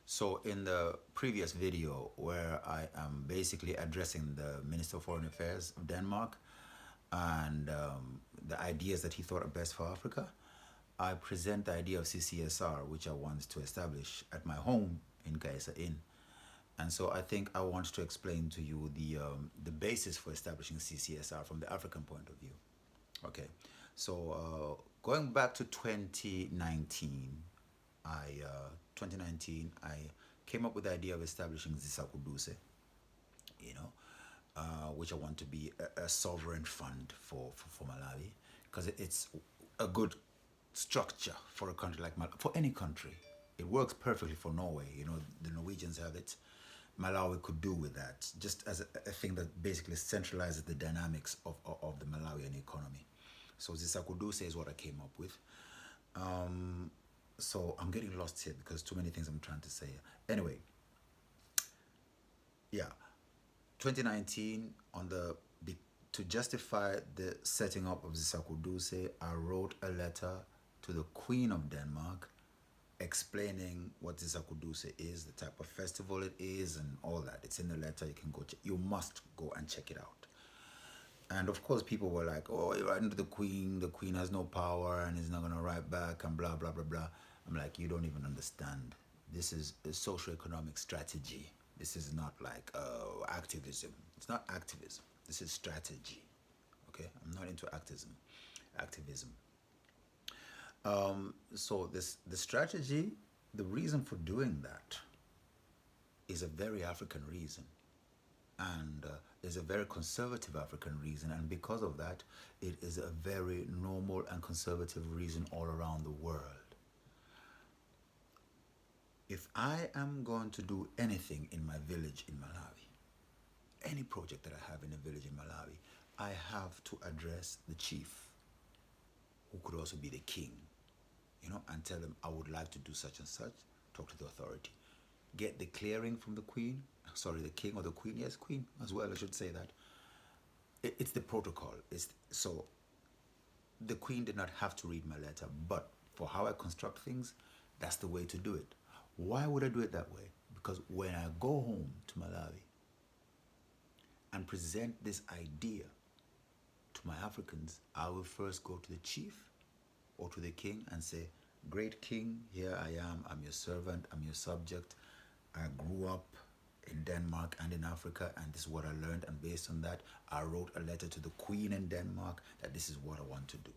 So in the previous video where I am basically addressing the Minister of Foreign Affairs of Denmark and the ideas that he thought are best for Africa, I present the idea of CCSR, which I want to establish at my home in Gaisa Inn. And so I think I want to explain to you the basis for establishing CCSR from the African point of view. Okay, so going back to 2019, 2019 I came up with the idea of establishing Zisakuduse, you know, which I want to be a sovereign fund for Malawi, because it's a good structure for a country like Malawi, for any country. It works perfectly for Norway. You know, the Norwegians have it. Malawi could do with that, just as a thing that basically centralizes the dynamics of the Malawian economy. So Zisakuduse is what I came up with. So I'm getting lost here because too many things I'm trying to say. Anyway, yeah, 2019 to justify the setting up of Zisakuduse, I wrote a letter to the Queen of Denmark explaining what Zisakuduse is, the type of festival it is, and all that. It's in the letter. You can go check. You must go and check it out. And of course, people were like, "Oh, you're writing to the Queen. The Queen has no power and is not gonna write back and blah blah blah blah." I'm like, you don't even understand. This is a socio-economic strategy. This is not like activism. It's not activism. This is strategy. Okay, I'm not into activism. So the strategy, the reason for doing that is a very African reason, and is a very conservative African reason, and because of that, it is a very normal and conservative reason all around the world. If I am going to do anything in my village in Malawi, any project that I have in a village in Malawi, I have to address the chief, who could also be the king, you know, and tell them I would like to do such and such, talk to the authority. Get the clearing from the queen, sorry, the king or the queen, yes, queen as well, I should say that. It's the protocol. So the queen did not have to read my letter, but for how I construct things, that's the way to do it. Why would I do it that way? Because when I go home to Malawi and present this idea to my Africans, I will first go to the chief or to the king and say, "Great king, here I am, I'm your servant, I'm your subject. I grew up in Denmark and in Africa, and this is what I learned, and based on that, I wrote a letter to the queen in Denmark that this is what I want to do."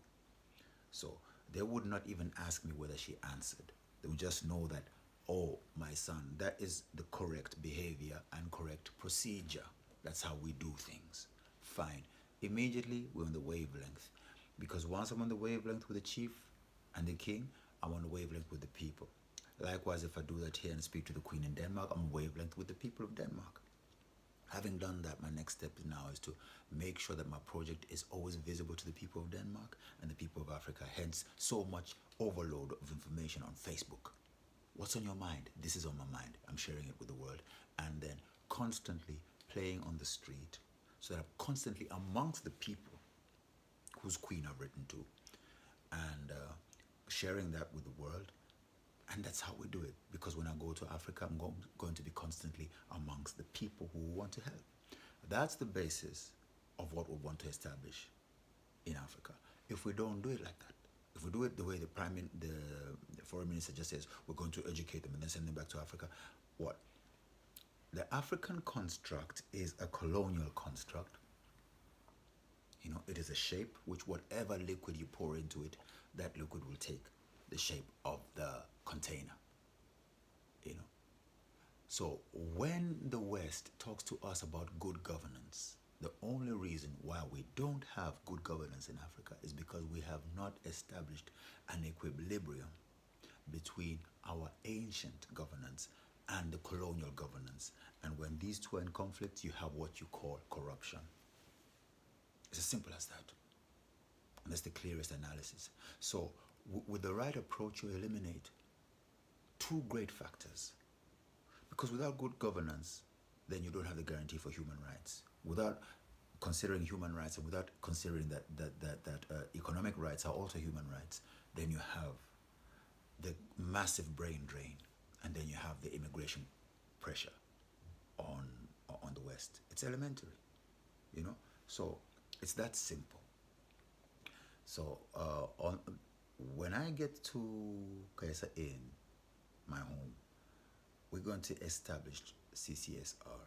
So they would not even ask me whether she answered. They would just know that, oh, my son, that is the correct behavior and correct procedure. That's how we do things. Fine. Immediately, we're on the wavelength. Because once I'm on the wavelength with the chief and the king, I'm on the wavelength with the people. Likewise, if I do that here and speak to the queen in Denmark, I'm on wavelength with the people of Denmark. Having done that, my next step now is to make sure that my project is always visible to the people of Denmark and the people of Africa. Hence, so much overload of information on Facebook. What's on your mind? This is on my mind. I'm sharing it with the world. And then constantly playing on the street so that I'm constantly amongst the people whose queen I've written to, and sharing that with the world. And that's how we do it. Because when I go to Africa, I'm going to be constantly amongst the people who want to help. That's the basis of what we want to establish in Africa. If we don't do it like that, if we do it the way the foreign minister just says, we're going to educate them and then send them back to Africa, what? The African construct is a colonial construct. You know, it is a shape which whatever liquid you pour into it, that liquid will take the shape of the container. You know. So when the West talks to us about good governance, the only reason why we don't have good governance in Africa is because we have not established an equilibrium between our ancient governance and the colonial governance. And when these two are in conflict, you have what you call corruption. It's as simple as that. And that's the clearest analysis. So with the right approach, you eliminate two great factors. Because without good governance, then you don't have the guarantee for human rights. Without considering human rights and without considering that economic rights are also human rights, then you have the massive brain drain, and then you have the immigration pressure on the West. It's elementary, you know. So it's that simple. So on when I get to Kaisa Inn, my home, we're going to establish CCSR,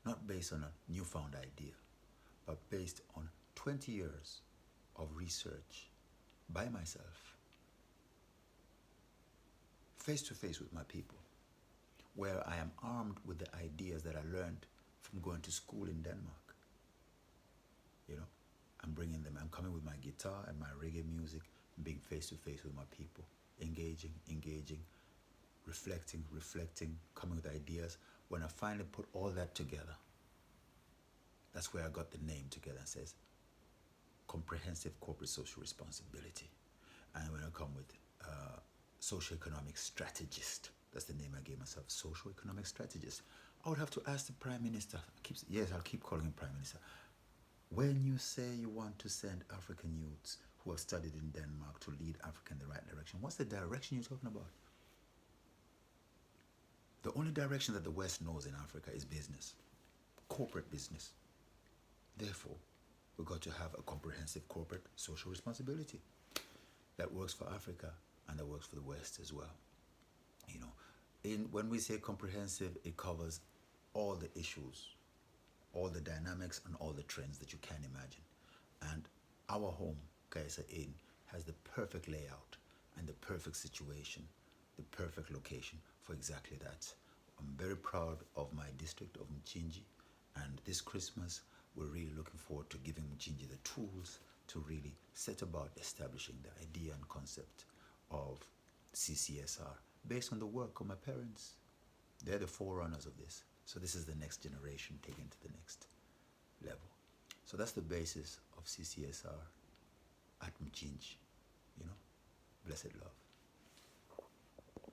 not based on a newfound idea, but based on 20 years of research by myself, face to face with my people, where I am armed with the ideas that I learned from going to school in Denmark. You know, I'm bringing them, I'm coming with my guitar and my reggae music, and being face to face with my people, engaging, reflecting, coming with ideas. When I finally put all that together, that's where I got the name together and says comprehensive corporate social responsibility. And when I come with socio-economic strategist, that's the name I gave myself, socio-economic strategist. I would have to ask the Prime Minister, I'll keep calling him Prime Minister. When you say you want to send African youths who have studied in Denmark to lead Africa in the right direction, what's the direction you're talking about? The only direction that the West knows in Africa is business, corporate business. Therefore, we've got to have a comprehensive corporate social responsibility that works for Africa and that works for the West as well. You know, when we say comprehensive, it covers all the issues, all the dynamics, and all the trends that you can imagine. And our home, Kaisa Inn, has the perfect layout and the perfect situation, the perfect location for exactly that. I'm very proud of my district of Mchinji, and this Christmas we're really looking forward to giving Mchinji the tools to really set about establishing the idea and concept of CCSR based on the work of my parents. They're the forerunners of this. So this is the next generation taken to the next level. So that's the basis of CCSR at Mchinji, you know. Blessed love.